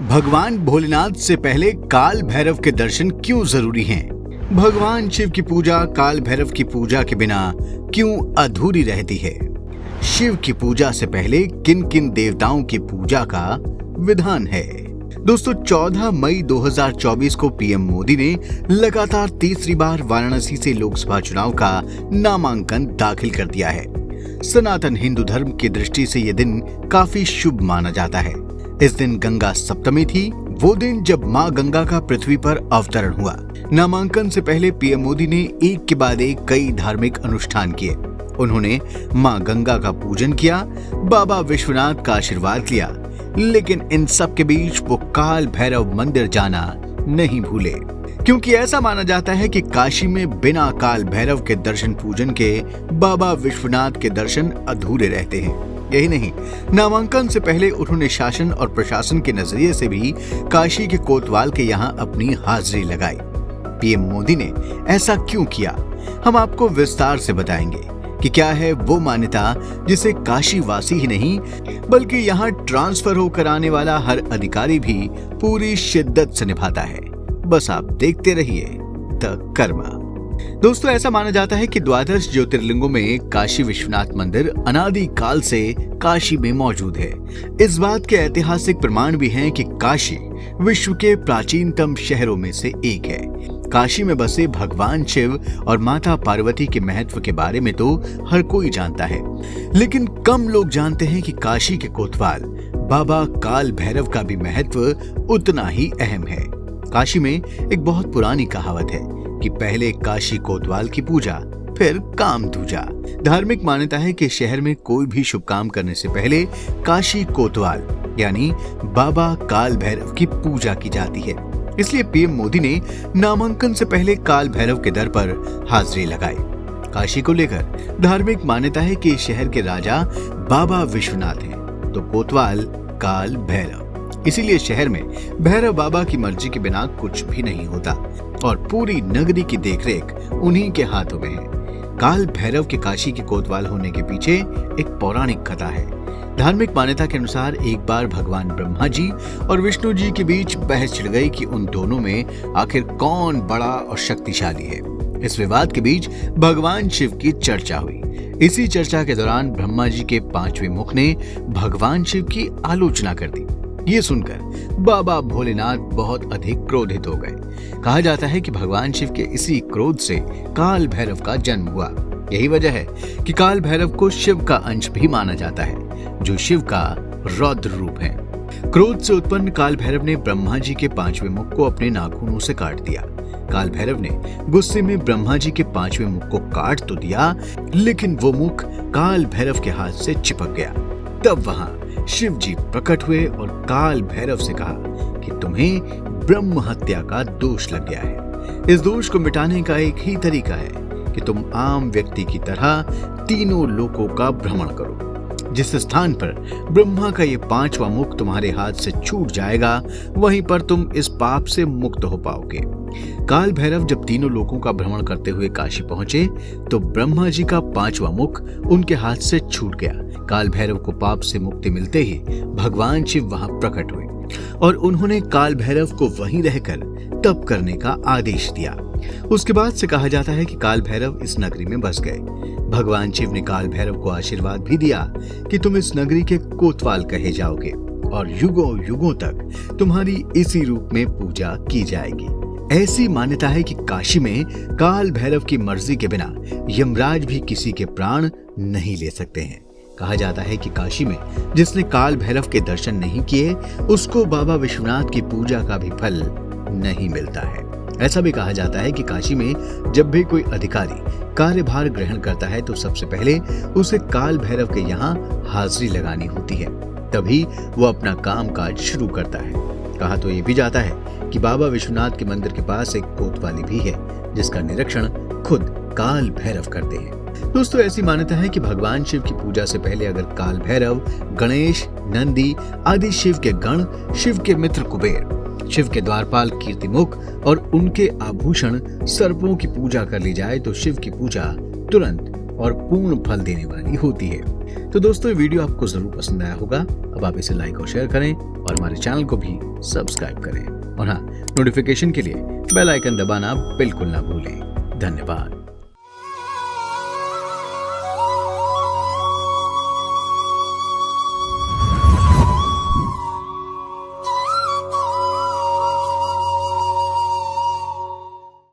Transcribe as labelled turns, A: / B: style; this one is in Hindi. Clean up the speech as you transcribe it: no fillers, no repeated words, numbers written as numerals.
A: भगवान भोलेनाथ से पहले काल भैरव के दर्शन क्यों जरूरी हैं? भगवान शिव की पूजा काल भैरव की पूजा के बिना क्यों अधूरी रहती है? शिव की पूजा से पहले किन किन देवताओं की पूजा का विधान है? दोस्तों, 14 मई 2024 को पीएम मोदी ने लगातार तीसरी बार वाराणसी से लोकसभा चुनाव का नामांकन दाखिल कर दिया है। सनातन हिंदू धर्म की दृष्टि से यह दिन काफी शुभ माना जाता है। इस दिन गंगा सप्तमी थी, वो दिन जब मां गंगा का पृथ्वी पर अवतरण हुआ। नामांकन से पहले पीएम मोदी ने एक के बाद एक कई धार्मिक अनुष्ठान किए। उन्होंने मां गंगा का पूजन किया, बाबा विश्वनाथ का आशीर्वाद लिया, लेकिन इन सब के बीच वो काल भैरव मंदिर जाना नहीं भूले, क्योंकि ऐसा माना जाता है कि काशी में बिना काल भैरव के दर्शन पूजन के बाबा विश्वनाथ के दर्शन अधूरे रहते हैं। यही नहीं, नामांकन से पहले उन्होंने शासन और प्रशासन के नजरिए से भी काशी के कोतवाल के यहाँ अपनी हाजिरी लगाई। पीएम मोदी ने ऐसा क्यों किया, हम आपको विस्तार से बताएंगे कि क्या है वो मान्यता जिसे काशी वासी ही नहीं बल्कि यहाँ ट्रांसफर होकर आने वाला हर अधिकारी भी पूरी शिद्दत से निभाता है। बस आप देखते रहिए द कर्मा। दोस्तों, ऐसा माना जाता है कि द्वादश ज्योतिर्लिंगों में काशी विश्वनाथ मंदिर अनादि काल से काशी में मौजूद है। इस बात के ऐतिहासिक प्रमाण भी हैं कि काशी विश्व के प्राचीनतम शहरों में से एक है। काशी में बसे भगवान शिव और माता पार्वती के महत्व के बारे में तो हर कोई जानता है, लेकिन कम लोग जानते हैं कि काशी के कोतवाल बाबा काल भैरव का भी महत्व उतना ही अहम है। काशी में एक बहुत पुरानी कहावत है कि पहले काशी कोतवाल की पूजा, फिर काम दूजा। धार्मिक मान्यता है कि शहर में कोई भी शुभ काम करने से पहले काशी कोतवाल यानी बाबा काल भैरव की पूजा की जाती है। इसलिए पीएम मोदी ने नामांकन से पहले काल भैरव के दर पर हाजिरी लगाई। काशी को लेकर धार्मिक मान्यता है कि शहर के राजा बाबा विश्वनाथ हैं, तो कोतवाल काल भैरव। इसीलिए शहर में भैरव बाबा की मर्जी के बिना कुछ भी नहीं होता और पूरी नगरी की देखरेख उन्हीं के हाथों में है। काल भैरव के काशी के कोतवाल होने के पीछे एक पौराणिक कथा है। धार्मिक मान्यता के अनुसार एक बार भगवान ब्रह्मा जी और विष्णु जी के बीच बहस छिड़ गई कि उन दोनों में आखिर कौन बड़ा और शक्तिशाली है। इस विवाद के बीच भगवान शिव की चर्चा हुई। इसी चर्चा के दौरान ब्रह्मा जी के 5वें मुख ने भगवान शिव की आलोचना कर दी। ये सुनकर बाबा भोलेनाथ बहुत अधिक क्रोधित हो गए। कहा जाता है कि भगवान शिव के इसी क्रोध से काल भैरव का जन्म हुआ। यही वजह है कि काल भैरव को शिव का अंश भी माना जाता है, जो शिव का रौद्र रूप है। क्रोध से उत्पन्न काल भैरव ने ब्रह्मा जी के 5वें मुख को अपने नाखूनों से काट दिया। काल भैरव ने गुस्से में ब्रह्मा जी के 5वें मुख को काट तो दिया, लेकिन वो मुख काल भैरव के हाथ से चिपक गया। तब वहां शिव जी प्रकट हुए और काल भैरव से कहा कि तुम्हें ब्रह्म हत्या का दोष लग गया है। इस दोष को मिटाने का एक ही तरीका है कि तुम आम व्यक्ति की तरह तीनों लोकों का भ्रमण करो। जिस स्थान पर ब्रह्मा का ये 5वां मुख तुम्हारे हाथ से छूट जाएगा, वहीं पर तुम इस पाप से मुक्त हो पाओगे। काल भैरव जब तीनों लोकों का भ्रमण करते हुए काशी पहुंचे, तो ब्रह्मा जी का 5वां मुख उनके हाथ से छूट गया। काल भैरव को पाप से मुक्ति मिलते ही भगवान शिव वहां प्रकट हुए और उन्होंने काल भैरव को वहीं रहकर तप करने का आदेश दिया। उसके बाद से कहा जाता है कि काल भैरव इस नगरी में बस गए। भगवान शिव ने काल भैरव को आशीर्वाद भी दिया कि तुम इस नगरी के कोतवाल कहे जाओगे और युगों युगों तक तुम्हारी इसी रूप में पूजा की जाएगी। ऐसी मान्यता है कि काशी में काल भैरव की मर्जी के बिना यमराज भी किसी के प्राण नहीं ले सकते हैं। कहा जाता है कि काशी में जिसने काल भैरव के दर्शन नहीं किए, उसको बाबा विश्वनाथ की पूजा का भी फल नहीं मिलता है। ऐसा भी कहा जाता है कि काशी में जब भी कोई अधिकारी कार्यभार ग्रहण करता है, तो सबसे पहले उसे काल भैरव के यहाँ हाजिरी लगानी होती है, तभी वो अपना काम काज शुरू करता है। कहा तो ये भी जाता है कि बाबा विश्वनाथ के मंदिर के पास एक कोतवाली भी है, जिसका निरीक्षण खुद काल भैरव करते हैं। दोस्तों, ऐसी मान्यता है कि भगवान शिव की पूजा से पहले अगर काल भैरव, गणेश, नंदी आदि शिव के गण, शिव के मित्र कुबेर, शिव के द्वारपाल कीर्तिमुख और उनके आभूषण सर्पों की पूजा कर ली जाए, तो शिव की पूजा तुरंत और पूर्ण फल देने वाली होती है। तो दोस्तों ये वीडियो आपको जरूर पसंद आया होगा। अब आप इसे लाइक और शेयर करें और हमारे चैनल को भी सब्सक्राइब करें और हाँ, नोटिफिकेशन के लिए बेल आइकन दबाना बिल्कुल ना भूलें। धन्यवाद।